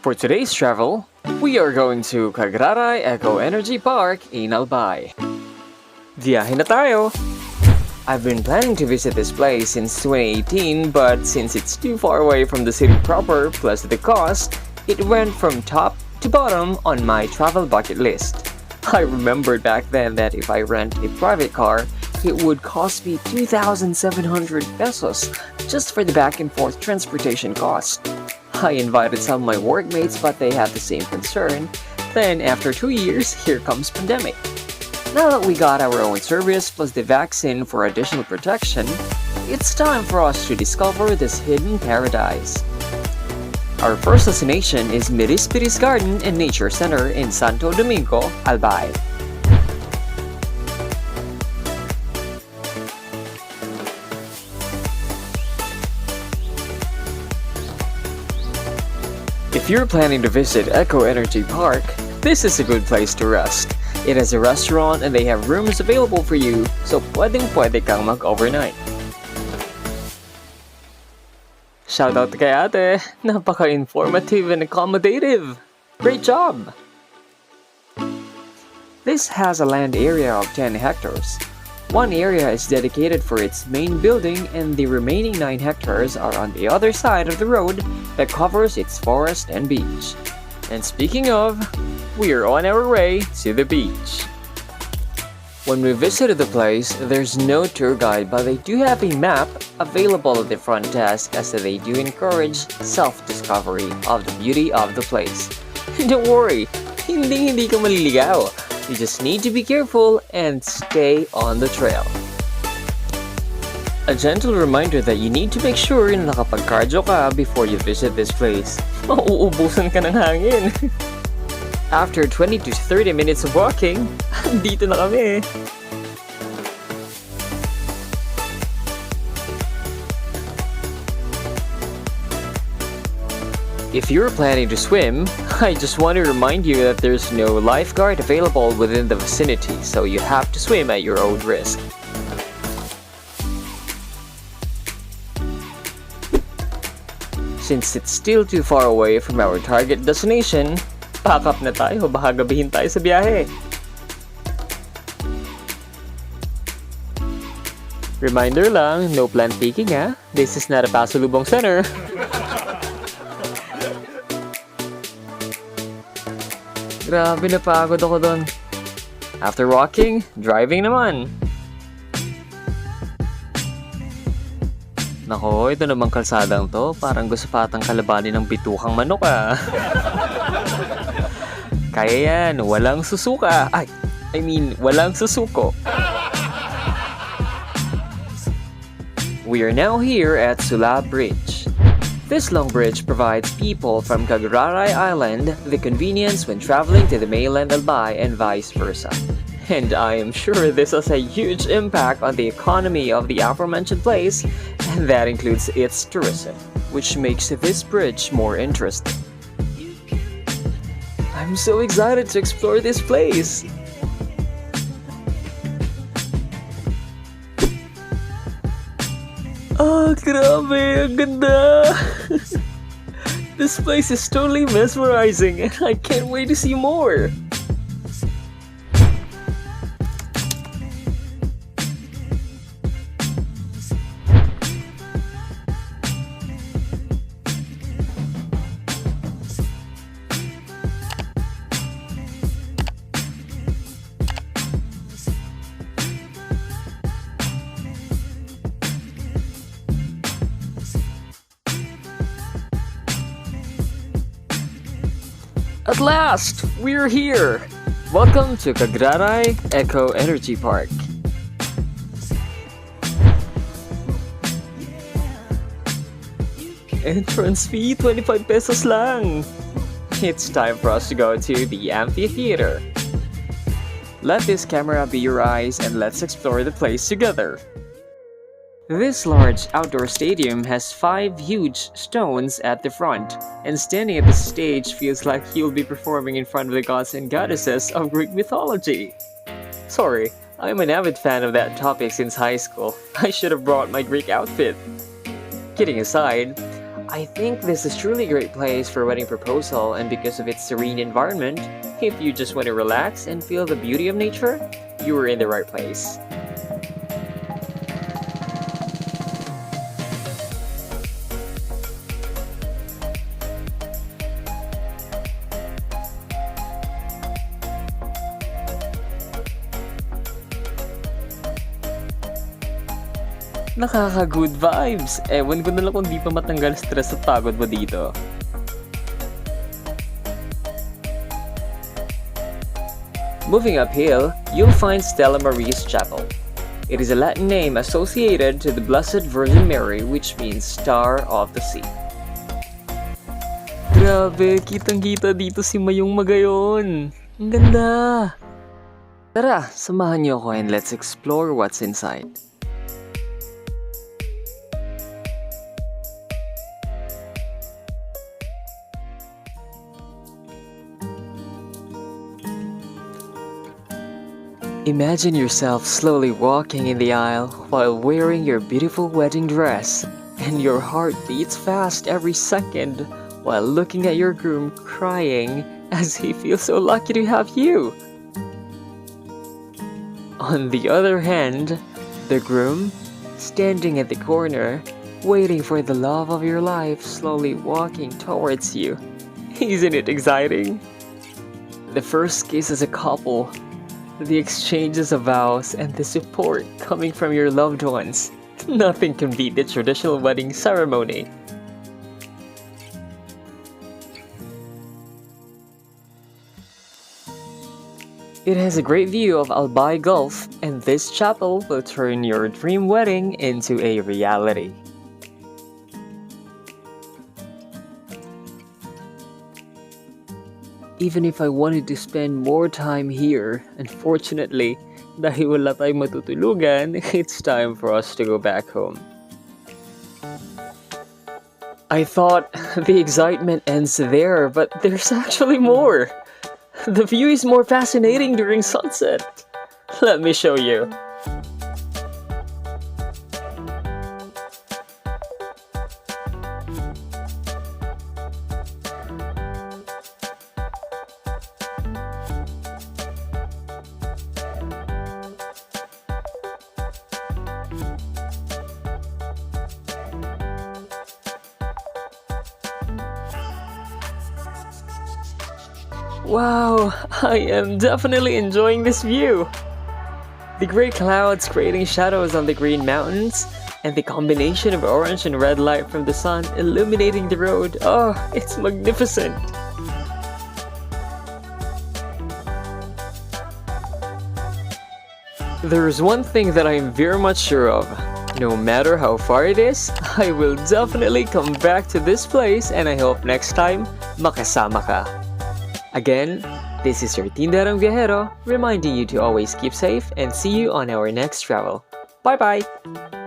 For today's travel, we are going to Cagraray Eco Park in Albay. Viaje na tayo! I've been planning to visit this place since 2018, but since it's too far away from the city proper plus the cost, it went from top to bottom on my travel bucket list. I remembered back then that if I rent a private car, it would cost me 2,700 pesos just for the back and forth transportation cost. I invited some of my workmates, but they had the same concern. Then after 2 years, here comes pandemic. Now that we got our own service plus the vaccine for additional protection, it's time for us to discover this hidden paradise. Our first destination is Mirisbiris Garden and Nature Center in Santo Domingo, Albay. If you're planning to visit Eco Park, this is a good place to rest. It has a restaurant and they have rooms available for you, so pwede kang mag-overnight. Shoutout kay ate! Napaka-informative and accommodative! Great job! This has a land area of 10 hectares. One area is dedicated for its main building and the remaining 9 hectares are on the other side of the road that covers its forest and beach. And speaking of, we are on our way to the beach. When we visited the place, there's no tour guide, but they do have a map available at the front desk as they do encourage self-discovery of the beauty of the place. Don't worry, hindi ka maliligaw. You just need to be careful and stay on the trail. A gentle reminder that you need to make sure na nakapag-cardio ka before you visit this place. Mauubusan ka ng hangin. After 20 to 30 minutes of walking, andito na kami. If you're planning to swim, I just want to remind you that there's no lifeguard available within the vicinity, so you have to swim at your own risk. Since it's still too far away from our target destination, pack up na tayo, baka gabihin tayo sa biyahe. Reminder lang, no plant picking ha. This is not a pasalubong center. Grabe, napagod ako doon. After walking, driving naman. Nako, ito namang kalsadang to. Parang gusto patang kalabanin ng bitukang manok ah. Kaya yan, walang susuka. Walang susuko. We are now here at Sula Bridge. This long bridge provides people from Cagraray Island the convenience when traveling to the mainland Albay and vice versa. And I am sure this has a huge impact on the economy of the aforementioned place, and that includes its tourism, which makes this bridge more interesting. I'm so excited to explore this place! Oh, grabe! Ang ganda! This place is totally mesmerizing and I can't wait to see more! At last, we're here! Welcome to Cagraray Eco Park. Entrance fee, 25 pesos lang! It's time for us to go to the Amphitheater. Let this camera be your eyes and let's explore the place together. This large outdoor stadium has 5 huge stones at the front, and standing at the stage feels like you'll be performing in front of the gods and goddesses of Greek mythology. Sorry, I'm an avid fan of that topic since high school. I should have brought my Greek outfit. Kidding aside, I think this is truly a great place for wedding proposal, and because of its serene environment, if you just want to relax and feel the beauty of nature, you are in the right place. Nakaka-good vibes! Ewan ko na lang kung di pa matanggal stress at pagod mo dito. Moving uphill, you'll find Stella Maria's Chapel. It is a Latin name associated to the Blessed Virgin Mary, which means Star of the Sea. Grabe, kitang-kita dito si Mayong Magayon. Ang ganda! Tara, samahan niyo ako and let's explore what's inside. Imagine yourself slowly walking in the aisle while wearing your beautiful wedding dress, and your heart beats fast every second while looking at your groom crying as he feels so lucky to have you. On the other hand, the groom, standing at the corner, waiting for the love of your life slowly walking towards you. Isn't it exciting? The first kiss as a couple, the exchanges of vows, and the support coming from your loved ones. Nothing can beat the traditional wedding ceremony. It has a great view of Albay Gulf, and this chapel will turn your dream wedding into a reality. Even if I wanted to spend more time here, unfortunately, dahil wala tayong matutulugan, it's time for us to go back home. I thought the excitement ends there, but there's actually more. The view is more fascinating during sunset. Let me show you. Wow, I am definitely enjoying this view. The gray clouds creating shadows on the green mountains, and the combination of orange and red light from the sun illuminating the road. Oh, it's magnificent. There's one thing that I am very much sure of. No matter how far it is, I will definitely come back to this place, and I hope next time, makasama ka. Again, this is your Tinderong Viajero, reminding you to always keep safe and see you on our next travel. Bye-bye!